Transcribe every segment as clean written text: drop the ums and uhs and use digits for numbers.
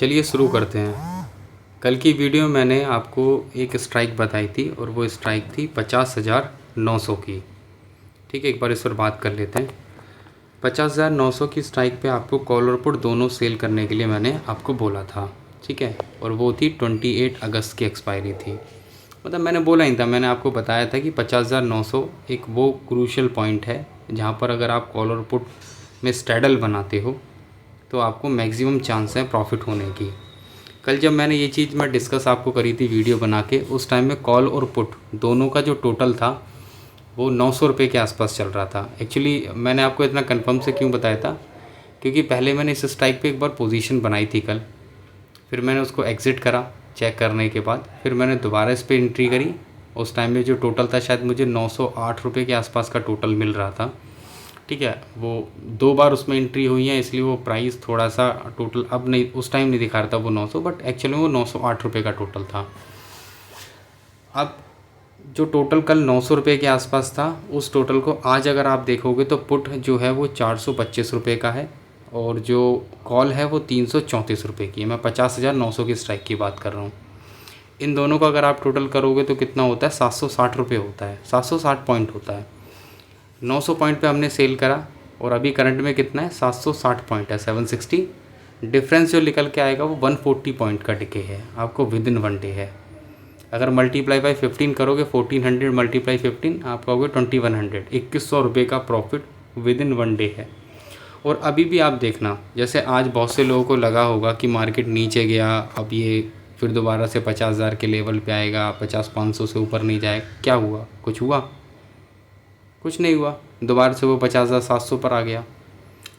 चलिए शुरू करते हैं। कल की वीडियो में मैंने आपको एक स्ट्राइक बताई थी और वो स्ट्राइक थी 50,900 की। ठीक है, एक बार इस पर बात कर लेते हैं। 50,900 की स्ट्राइक पे आपको कॉल और पुट दोनों सेल करने के लिए मैंने आपको बोला था। ठीक है, और वो थी 28 अगस्त की एक्सपायरी थी। मतलब मैंने बोला ही था, मैंने आपको बताया था कि 50,900 एक वो क्रूशियल पॉइंट है जहाँ पर अगर आप कॉल और पुट में स्ट्रैडल बनाते हो तो आपको मैक्सिमम चांस है प्रॉफिट होने की। कल जब मैंने ये चीज़ मैं डिस्कस आपको करी थी वीडियो बना के, उस टाइम में कॉल और पुट दोनों का जो टोटल था वो 900 रुपये के आसपास चल रहा था। एक्चुअली मैंने आपको इतना कंफर्म से क्यों बताया था, क्योंकि पहले मैंने इस स्ट्राइक पे एक बार पोजीशन बनाई थी कल, फिर मैंने उसको एग्ज़िट करा चेक करने के बाद, फिर मैंने दोबारा इस पर एंट्री करी। उस टाइम में जो टोटल था शायद मुझे 908 रुपये के आसपास का टोटल मिल रहा था। ठीक है, वो 2 बार उसमें एंट्री हुई है, इसलिए वो प्राइस थोड़ा सा टोटल अब नहीं, उस टाइम नहीं दिखा रहा था वो 900, बट एक्चुअली वो 908 रुपये का टोटल था। अब जो टोटल कल 900 रुपये के आसपास था, उस टोटल को आज अगर आप देखोगे तो पुट जो है वो 425 रुपये का है और जो कॉल है वो 334 रुपये की है। मैं 50,900 की स्ट्राइक की बात कर रहा हूँ। इन दोनों का अगर आप टोटल करोगे तो कितना होता है, 760 रुपये होता है, 760 पॉइंट होता है। 900 पॉइंट पे हमने सेल करा और अभी करंट में कितना है, 760 पॉइंट है, 760। डिफरेंस जो निकल के आएगा वो 140 पॉइंट का डिके है आपको विद इन 1 डे है। अगर मल्टीप्लाई बाई 15 करोगे, 1400 मल्टीप्लाई 15 आप कहोगे 2100, 2100 रुपये का प्रॉफिट विद इन 1 डे है। और अभी भी आप देखना, जैसे आज बहुत से लोगों को लगा होगा कि मार्केट नीचे गया, अब ये फिर दोबारा से 50,000 के लेवल पे आएगा, 50-500 से ऊपर नहीं जाएगा। क्या हुआ? कुछ हुआ? कुछ नहीं हुआ, दोबारा से वो 50,700 पर आ गया।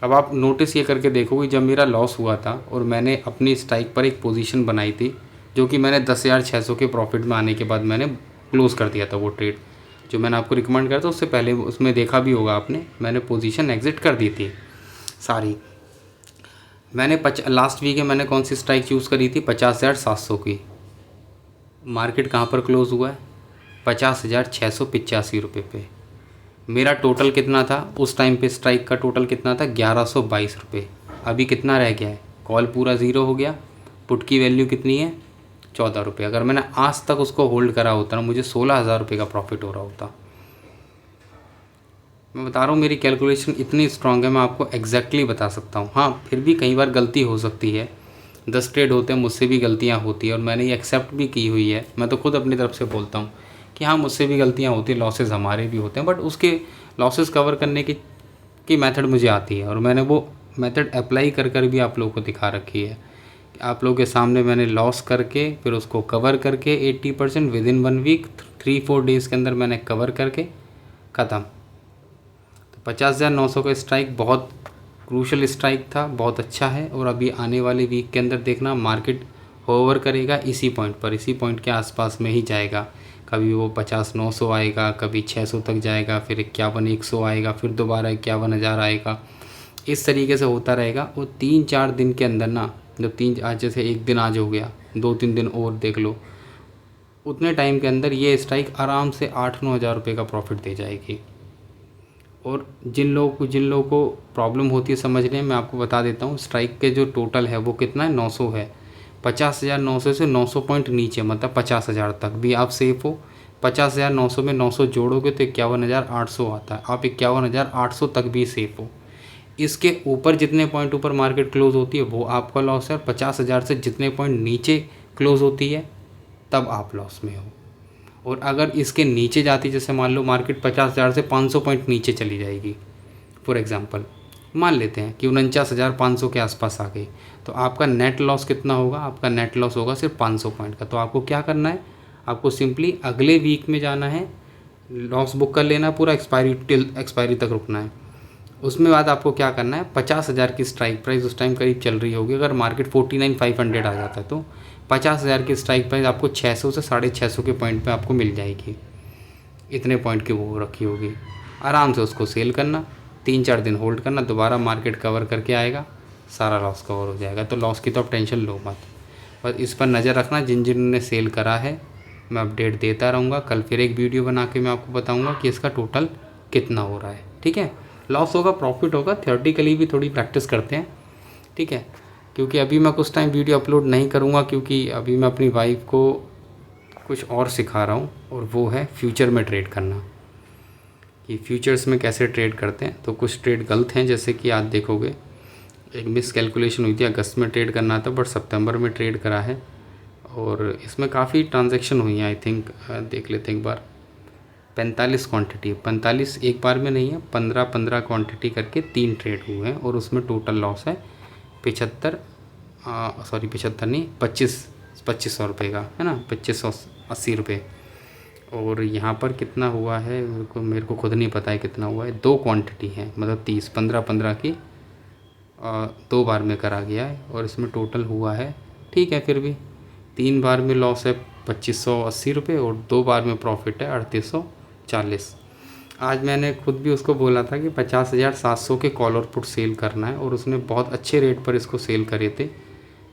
अब आप नोटिस ये करके देखोगे, जब मेरा लॉस हुआ था और मैंने अपनी स्ट्राइक पर एक पोजीशन बनाई थी जो कि मैंने 10,600 के प्रॉफिट में आने के बाद मैंने क्लोज़ कर दिया था। वो ट्रेड जो मैंने आपको रिकमेंड करा था उससे पहले उसमें देखा भी होगा आपने, मैंने पोजीशन एग्जिट कर दी थी सारी। मैंने लास्ट वीक में मैंने कौन सी स्ट्राइक चूज़ करी थी, 50,700 की। मार्केट कहाँ पर क्लोज़ हुआ है, 50,685 रुपये पे। मेरा टोटल कितना था उस टाइम पे, स्ट्राइक का टोटल कितना था, 1122 रुपये। अभी कितना रह गया है, कॉल पूरा ज़ीरो हो गया, पुट की वैल्यू कितनी है, 14 रुपये। अगर मैंने आज तक उसको होल्ड करा होता ना, मुझे 16,000 रुपये का प्रॉफिट हो रहा होता। मैं बता रहा हूँ मेरी कैलकुलेशन इतनी स्ट्रांग है, मैं आपको एग्जैक्टली बता सकता हूँ। हाँ, फिर भी कई बार गलती हो सकती है, 10 ट्रेड होते हैं, मुझसे भी गलतियाँ होती है और मैंने ये एक्सेप्ट भी की हुई है। मैं तो खुद अपनी तरफ से बोलता हूँ कि हाँ, मुझसे भी गलतियाँ होती हैं, लॉसेस हमारे भी होते हैं, बट उसके लॉसेस कवर करने की मेथड मुझे आती है और मैंने वो मेथड अप्लाई कर भी आप लोगों को दिखा रखी है। आप लोगों के सामने मैंने लॉस करके फिर उसको कवर करके 80% विद इन 1 वीक, 3-4 डेज़ के अंदर मैंने कवर करके ख़त्म। तो 50,900 का स्ट्राइक बहुत क्रूशल स्ट्राइक था, बहुत अच्छा है। और अभी आने वाले वीक के अंदर देखना मार्केट होवर करेगा इसी पॉइंट पर, इसी पॉइंट के आसपास में ही जाएगा। कभी वो 50,900 आएगा, कभी 600 तक जाएगा, फिर 51,100 आएगा, फिर दोबारा 51,000 आएगा। इस तरीके से होता रहेगा। वो 3-4 दिन के अंदर ना, जब आज जैसे एक दिन आज हो गया, 2-3 दिन और देख लो, उतने टाइम के अंदर ये स्ट्राइक आराम से 8-9 हज़ार रुपये का प्रॉफिट दे जाएगी। और जिन लोगों को प्रॉब्लम होती है समझने में, मैं आपको बता देता हूँ, स्ट्राइक के जो टोटल है वो कितना है, 900 है। 50,900 से 900 पॉइंट नीचे, मतलब 50,000 तक भी आप सेफ़ हो। 50,900 में 900 जोड़ोगे तो 51,800 आता है, आप 51,800 तक भी सेफ़ हो। इसके ऊपर जितने पॉइंट ऊपर मार्केट क्लोज़ होती है वो आपका लॉस है, 50,000 से जितने पॉइंट नीचे क्लोज़ होती है तब आप लॉस में हो। और अगर इसके नीचे जाती, जैसे मान लो मार्केट 50,000 से 500 पॉइंट नीचे चली जाएगी, फॉर एग्ज़ाम्पल मान लेते हैं कि 49,500 के आसपास आ गई, तो आपका नेट लॉस कितना होगा, आपका नेट लॉस होगा सिर्फ 500 पॉइंट का। तो आपको क्या करना है, आपको सिंपली अगले वीक में जाना है, लॉस बुक कर लेना, पूरा एक्सपायरी तक रुकना है। उसमें बाद आपको क्या करना है, 50,000 की स्ट्राइक प्राइस उस टाइम करीब चल रही होगी, अगर मार्केट 49,500 आ जाता है तो 50,000 की स्ट्राइक प्राइस आपको 600 से 650 के पॉइंट पे आपको मिल जाएगी। इतने पॉइंट की वो रखी होगी, आराम से उसको सेल करना, 3-4 दिन होल्ड करना, दोबारा मार्केट कवर करके आएगा, सारा लॉस कवर हो जाएगा। तो लॉस की तो आप टेंशन लो मत, बस इस पर नज़र रखना। जिन ने सेल करा है मैं अपडेट देता रहूँगा। कल फिर एक वीडियो बना के मैं आपको बताऊँगा कि इसका टोटल कितना हो रहा है। ठीक है, लॉस होगा प्रॉफिट होगा, थियोरेटिकली भी थोड़ी प्रैक्टिस करते हैं। ठीक है, क्योंकि अभी मैं कुछ टाइम वीडियो अपलोड नहीं करूँगा, क्योंकि अभी मैं अपनी वाइफ को कुछ और सिखा रहा हूँ, और वो है फ्यूचर में ट्रेड करना, कि फ्यूचर्स में कैसे ट्रेड करते हैं। तो कुछ ट्रेड गलत हैं, जैसे कि आज देखोगे एक मिस कैलकुलेशन हुई थी, अगस्त में ट्रेड करना था बट सितंबर में ट्रेड करा है, और इसमें काफ़ी ट्रांजैक्शन हुई हैं। आई थिंक देख लेते हैं एक बार। 45 क्वांटिटी, 45 एक बार में नहीं है, 15 क्वांटिटी करके 3 ट्रेड हुए हैं, और उसमें टोटल लॉस है 75 75 नहीं, 2500 रुपये का है ना, 2580 रुपये। और यहाँ पर कितना हुआ है मेरे को खुद नहीं पता है कितना हुआ है। 2 क्वांटिटी है, मतलब 30 15 की 2 बार में करा गया है, और इसमें टोटल हुआ है, ठीक है फिर भी 3 बार में लॉस है 2580 रुपये, और 2 बार में प्रॉफिट है 3840। आज मैंने खुद भी उसको बोला था कि 50,700 के कॉल और पुट सेल करना है, और उसने बहुत अच्छे रेट पर इसको सेल करे थे।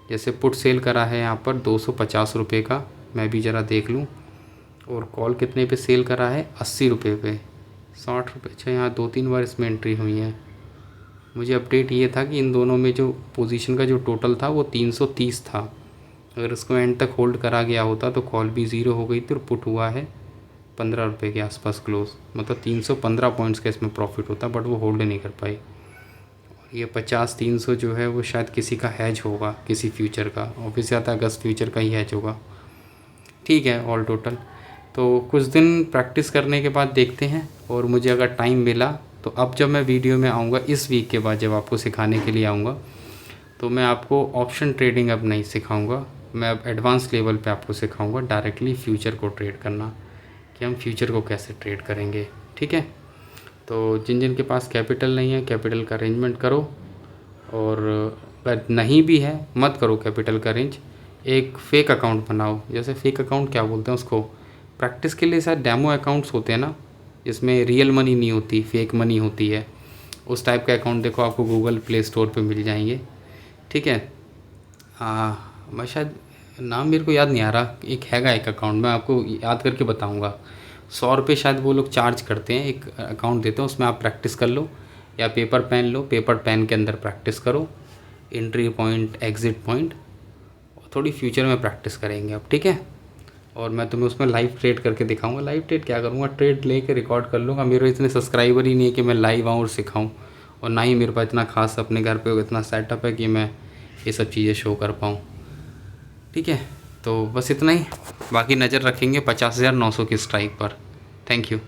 जैसे पुट सेल करा है यहाँ पर 250 रुपये का, मैं भी ज़रा देख लूँ। और कॉल कितने पे सेल करा है, 80 रुपये पे, 60 रुपये। अच्छा, यहाँ 2-3 बार इसमें एंट्री हुई है। मुझे अपडेट ये था कि इन दोनों में जो पोजीशन का जो टोटल था वो 330 था। अगर इसको एंड तक होल्ड करा गया होता तो कॉल भी ज़ीरो हो गई थी, और पुट हुआ है 15 रुपये के आसपास क्लोज, मतलब 315 पॉइंट्स का इसमें प्रॉफिट होता, बट वो होल्ड नहीं कर पाई। और ये 50-300 जो है वो शायद किसी का हैज होगा, किसी फ्यूचर का, ऑफिस आता अगस्त फ्यूचर का ही हैज होगा। ठीक है, ऑल टोटल तो कुछ दिन प्रैक्टिस करने के बाद देखते हैं, और मुझे अगर टाइम मिला तो अब जब मैं वीडियो में आऊँगा इस वीक के बाद, जब आपको सिखाने के लिए आऊँगा, तो मैं आपको ऑप्शन ट्रेडिंग अब नहीं सिखाऊंगा, मैं अब एडवांस लेवल पे आपको सिखाऊंगा डायरेक्टली फ्यूचर को ट्रेड करना, कि हम फ्यूचर को कैसे ट्रेड करेंगे। ठीक है, तो जिन जिन के पास कैपिटल नहीं है, कैपिटल का अरेंजमेंट करो, और अगर नहीं भी है मत करो कैपिटल का अरेंज, एक फ़ेक अकाउंट बनाओ। जैसे फ़ेक अकाउंट क्या बोलते हैं उसको, प्रैक्टिस के लिए शायद डेमो अकाउंट्स होते हैं ना, जिसमें रियल मनी नहीं होती, फेक मनी होती है, उस टाइप का अकाउंट देखो आपको गूगल प्ले स्टोर पे मिल जाएंगे। ठीक है, मैं शायद नाम मेरे को याद नहीं आ रहा, एक हैगा एक अकाउंट, मैं आपको याद करके बताऊंगा। 100 रुपये शायद वो लोग चार्ज करते हैं, एक अकाउंट देते हैं, उसमें आप प्रैक्टिस कर लो, या पेपर पेन लो, पेपर पेन के अंदर प्रैक्टिस करो, एंट्री पॉइंट एग्ज़िट पॉइंट, थोड़ी फ्यूचर में प्रैक्टिस करेंगे अब। ठीक है, और मैं तुम्हें उसमें लाइव ट्रेड करके दिखाऊंगा। लाइव ट्रेड क्या करूँगा, ट्रेड लेके रिकॉर्ड कर लूँगा। मेरे इतने सब्सक्राइबर ही नहीं है कि मैं लाइव आऊँ और सिखाऊँ, और ना ही मेरे पास इतना खास अपने घर पे इतना सेटअप है कि मैं ये सब चीज़ें शो कर पाऊँ। ठीक है, तो बस इतना ही, बाकी नज़र रखेंगे 50,900 की स्ट्राइक पर। Thank you.